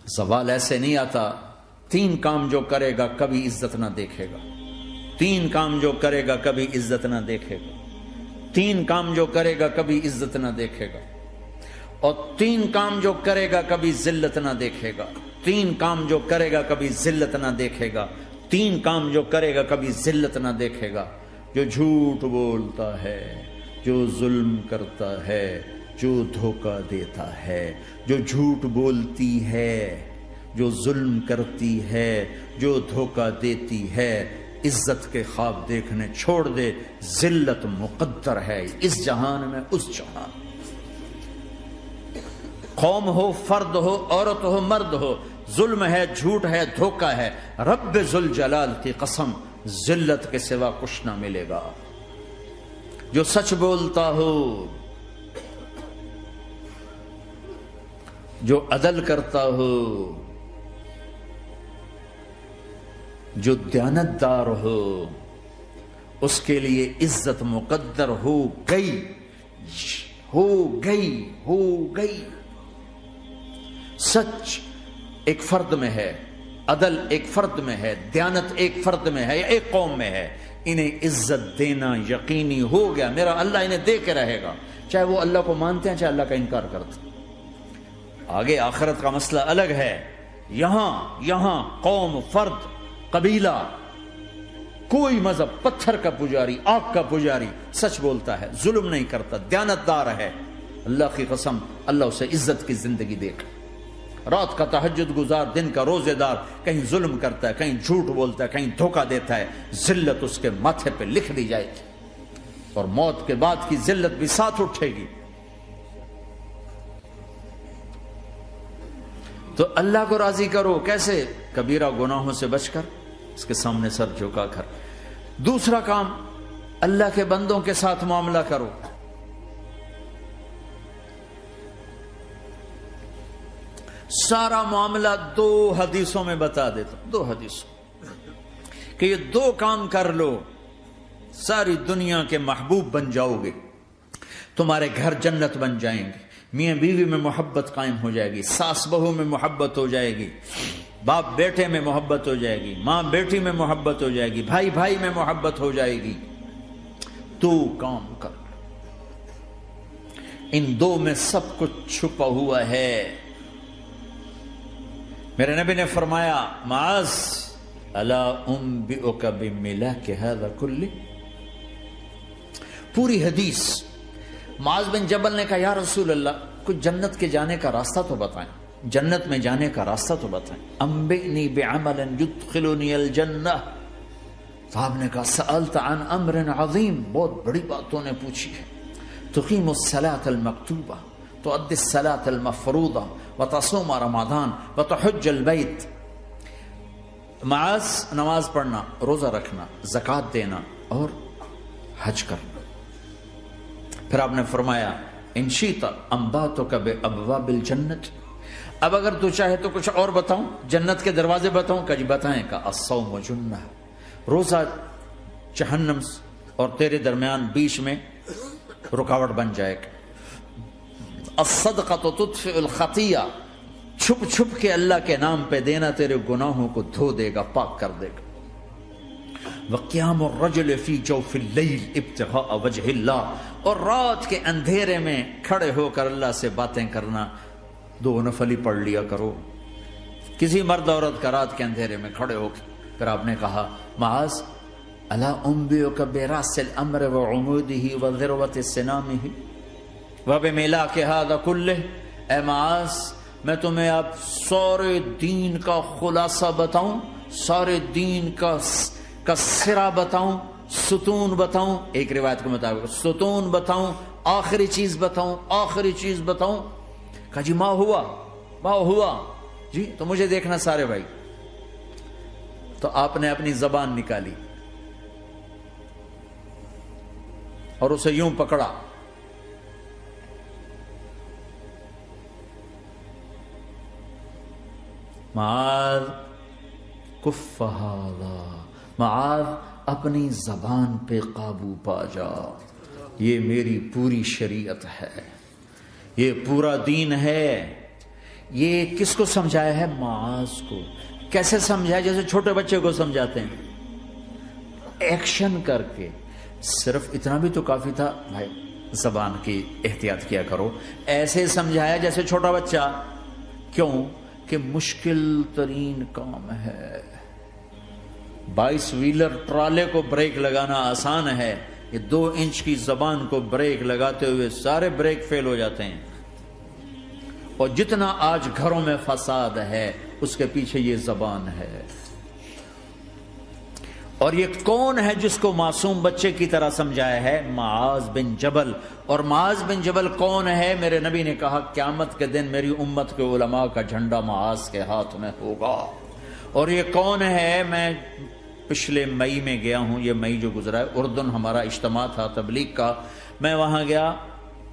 زوال ایسے نہیں آتا. 3 کام جو کرے گا کبھی عزت نہ دیکھے گا. 3 کام جو کرے گا کبھی عزت نہ دیکھے گا. 3 کام جو کرے گا کبھی عزت نہ دیکھے گا. اور 3 کام جو کرے گا کبھی ذلت نہ دیکھے گا. 3 کام جو کرے گا کبھی ذلت نہ دیکھے گا. 3 کام جو کرے گا کبھی ذلت نہ دیکھے گا. جو جھوٹ بولتا ہے، جو ظلم کرتا ہے، جو دھوکہ دیتا ہے، جو جھوٹ بولتی ہے، جو ظلم کرتی ہے، جو دھوکہ دیتی ہے، عزت کے خواب دیکھنے چھوڑ دے. ذلت مقدر ہے اس جہان میں اس جہان. قوم ہو، فرد ہو، عورت ہو، مرد ہو، ظلم ہے، جھوٹ ہے، دھوکہ ہے، رب ذوالجلال کی قسم ذلت کے سوا کچھ نہ ملے گا. جو سچ بولتا ہو، جو عدل کرتا ہو، جو دیانتدار ہو، اس کے لیے عزت مقدر ہو گئی، ہو گئی، ہو گئی. سچ ایک فرد میں ہے، عدل ایک فرد میں ہے، دیانت ایک فرد میں ہے یا ایک قوم میں ہے. انہیں عزت دینا یقینی ہو گیا. میرا اللہ انہیں دے کے رہے گا، چاہے وہ اللہ کو مانتے ہیں چاہے اللہ کا انکار کرتے ہیں. آگے آخرت کا مسئلہ الگ ہے. یہاں قوم، فرد، قبیلہ، کوئی مذہب، پتھر کا پجاری، آگ کا پجاری سچ بولتا ہے، ظلم نہیں کرتا، دیانتدار ہے، اللہ کی قسم اللہ اسے عزت کی زندگی دے گا. رات کا تہجد گزار، دن کا روزے دار، کہیں ظلم کرتا ہے، کہیں جھوٹ بولتا ہے، کہیں دھوکہ دیتا ہے، ذلت اس کے ماتھے پہ لکھ دی جائے گی اور موت کے بعد کی ذلت بھی ساتھ اٹھے گی. تو اللہ کو راضی کرو. کیسے؟ کبیرہ گناہوں سے بچ کر، اس کے سامنے سر جھکا کر. دوسرا کام، اللہ کے بندوں کے ساتھ معاملہ کرو. سارا معاملہ 2 حدیثوں میں بتا دیتا ہوں. 2 حدیثوں کہ یہ 2 کام کر لو، ساری دنیا کے محبوب بن جاؤ گے، تمہارے گھر جنت بن جائیں گے، میاں بیوی میں محبت قائم ہو جائے گی، ساس بہو میں محبت ہو جائے گی، باپ بیٹے میں محبت ہو جائے گی، ماں بیٹی میں محبت ہو جائے گی، بھائی بھائی میں محبت ہو جائے گی. 2 کام کر لو. ان 2 میں سب کچھ چھپا ہوا ہے. میرے نبی نے فرمایا، معاذ الا انبئک بملاک ھذا کلہ. پوری حدیث. معاذ بن جبل نے کہا، یا رسول اللہ کچھ جنت کے جانے کا راستہ تو بتائیں، جنت میں جانے کا راستہ تو بتائیں. انبئنی بعمل یدخلنی الجنہ. صاحب نے کہا، سألت عن امر عظیم، بہت بڑی باتوں نے پوچھی ہے. تقیم الصلاۃ المکتوبہ، تؤدی الصلاۃ المفروضہ، وتصوم رمضان، وتحج البیت. معاذ نماز پڑھنا، روزہ رکھنا، زکوٰۃ دینا اور حج کرنا. پھر آپ نے فرمایا، ان شئت انباتک بابواب الجنت. اب اگر تو چاہے تو کچھ اور بتاؤں، جنت کے دروازے بتاؤں؟ کہ جی بتائیں. کا الصوم جنہ، روزہ جہنم اور تیرے درمیان بیچ میں رکاوٹ بن جائے گا. الصدقۃ تطفئ الخطیہ، چھپ چھپ کے اللہ کے نام پہ دینا تیرے گناہوں کو دھو دے گا، پاک کر دے گا. وقیام الرجل فی جوف اللیل ابتغاء وجہ اللہ، اور رات کے اندھیرے میں کھڑے ہو کر اللہ سے باتیں کرنا. 2 نفل ہی پڑھ لیا کرو، کسی مرد عورت کا رات کے اندھیرے میں کھڑے ہو کے. پھر آپ نے کہا، معاذ الا انبئک براس الامر وعمودہ وذروۃ سنامہ وبملاک ھذا کلہ. اے معاذ میں تمہیں اب سارے دین کا خلاصہ بتاؤں، سارے دین کا سرا بتاؤں، ستون بتاؤں، ایک روایت کے مطابق ستون بتاؤں، آخری چیز بتاؤں، آخری چیز بتاؤں. کہا جی ما ہوا جی، تو مجھے دیکھنا سارے بھائی. تو آپ نے اپنی زبان نکالی اور اسے یوں پکڑا، معاذ کف ھذا، معاذ اپنی زبان پہ قابو پا جا، یہ میری پوری شریعت ہے، یہ پورا دین ہے، یہ کس کو سمجھایا ہے؟ معاذ کو۔ کیسے سمجھایا؟ جیسے چھوٹے بچے کو سمجھاتے ہیں، ایکشن کر کے۔ صرف اتنا بھی تو کافی تھا، بھائی زبان کی احتیاط کیا کرو، ایسے سمجھایا جیسے چھوٹا بچہ۔ کیوں کہ مشکل ترین کام ہے۔ 22 ویلر ٹرالے کو بریک لگانا آسان ہے، یہ 2 انچ کی زبان کو بریک لگاتے ہوئے سارے بریک فیل ہو جاتے ہیں۔ اور جتنا آج گھروں میں فساد ہے اس کے پیچھے یہ زبان ہے۔ اور یہ کون ہے جس کو معصوم بچے کی طرح سمجھایا ہے؟ معاذ بن جبل۔ اور معاذ بن جبل کون ہے؟ میرے نبی نے کہا قیامت کے دن میری امت کے علماء کا جھنڈا معاذ کے ہاتھ میں ہوگا۔ اور یہ کون ہے؟ میں پچھلے مئی میں گیا ہوں، یہ مئی جو گزرا ہے، اردن ہمارا اجتماع تھا تبلیغ کا، میں وہاں گیا،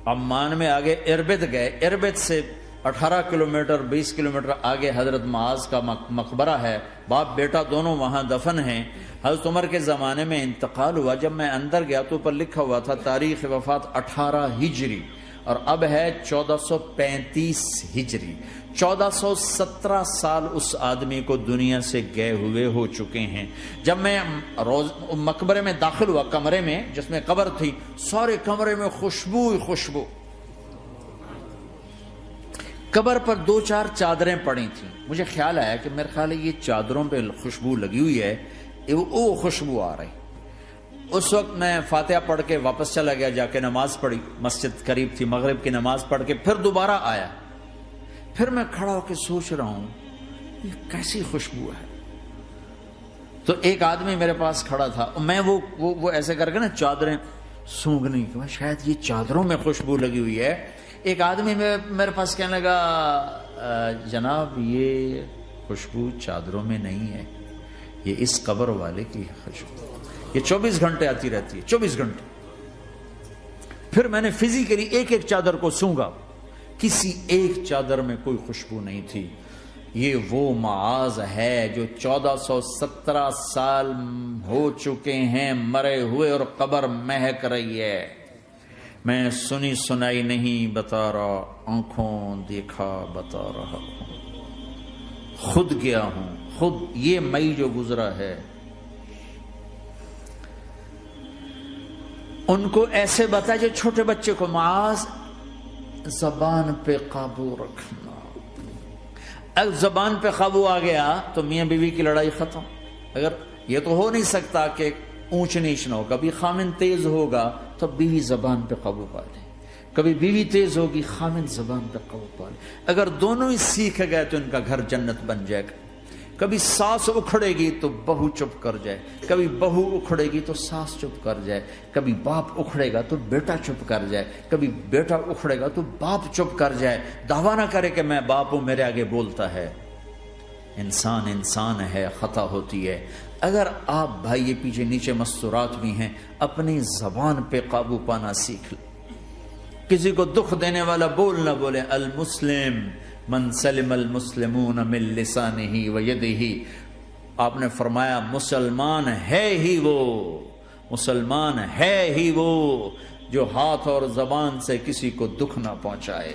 عمان میں آگے اربد گئے، اربد سے 18 کلومیٹر 20 کلومیٹر آگے حضرت معاذ کا مقبرہ ہے، باپ بیٹا دونوں وہاں دفن ہیں۔ حضرت عمر کے زمانے میں انتقال ہوا، جب میں اندر گیا تو اوپر لکھا ہوا تھا تاریخ وفات 18 ہجری، اور اب ہے 1435 ہجری۔ 1417 سال اس آدمی کو دنیا سے گئے ہوئے ہو چکے ہیں۔ جب میں مقبرے میں داخل ہوا، کمرے میں جس میں قبر تھی، سارے کمرے میں خوشبو ہی خوشبو۔ قبر پر 2-4 چادریں پڑی تھیں، مجھے خیال آیا کہ میرے خیال ہے یہ چادروں پہ خوشبو لگی ہوئی ہے، وہ خوشبو آ رہی۔ اس وقت میں فاتحہ پڑھ کے واپس چلا گیا، جا کے نماز پڑھی، مسجد قریب تھی، مغرب کی نماز پڑھ کے پھر دوبارہ آیا، پھر میں کھڑا ہو کے سوچ رہا ہوں یہ کیسی خوشبو ہے۔ تو ایک آدمی میرے پاس کھڑا تھا، میں وہ ایسے کر کے نا چادریں سونگنے کی، شاید یہ چادروں میں خوشبو لگی ہوئی ہے۔ ایک آدمی میرے پاس کہنے لگا جناب یہ خوشبو چادروں میں نہیں ہے، یہ اس قبر والے کی خوشبو، یہ 24 گھنٹے آتی رہتی ہے، 24 گھنٹے۔ پھر میں نے فزیکلی ایک ایک چادر کو سونگا، کسی ایک چادر میں کوئی خوشبو نہیں تھی۔ یہ وہ معاذ ہے جو 1417 سال ہو چکے ہیں مرے ہوئے، اور قبر مہک رہی ہے۔ میں سنی سنائی نہیں بتا رہا، آنکھوں دیکھا بتا رہا ہوں، خود گیا ہوں، خود یہ مئی جو گزرا ہے۔ ان کو ایسے بتا جو چھوٹے بچے کو، معاذ زبان پہ قابو رکھنا۔ اگر زبان پہ قابو آ گیا تو میاں بیوی کی لڑائی ختم۔ اگر یہ تو ہو نہیں سکتا کہ اونچ نیچ نہ ہو، کبھی خامن تیز ہوگا تو بیوی زبان پہ قابو پا لے، کبھی بیوی تیز ہوگی خامن زبان پہ قابو پا لے۔ اگر دونوں ہی سیکھ گئے تو ان کا گھر جنت بن جائے گا۔ کبھی ساس اکھڑے گی تو بہو چپ کر جائے، کبھی بہو اکھڑے گی تو ساس چپ کر جائے، کبھی باپ اکھڑے گا تو بیٹا چپ کر جائے، کبھی بیٹا اکھڑے گا تو باپ چپ کر جائے، دعویٰ نہ کرے کہ میں باپ ہوں میرے آگے بولتا ہے۔ انسان انسان ہے، خطا ہوتی ہے۔ اگر آپ بھائی یہ پیچھے نیچے مستورات بھی ہیں، اپنی زبان پہ قابو پانا سیکھ لیں۔ کسی کو دکھ دینے والا بول نہ بولے۔ المسلم من سلم المسلمون من لسانہ و یدہ، آپ نے فرمایا مسلمان ہے ہی وہ، مسلمان ہے ہی وہ جو ہاتھ اور زبان سے کسی کو دکھ نہ پہنچائے۔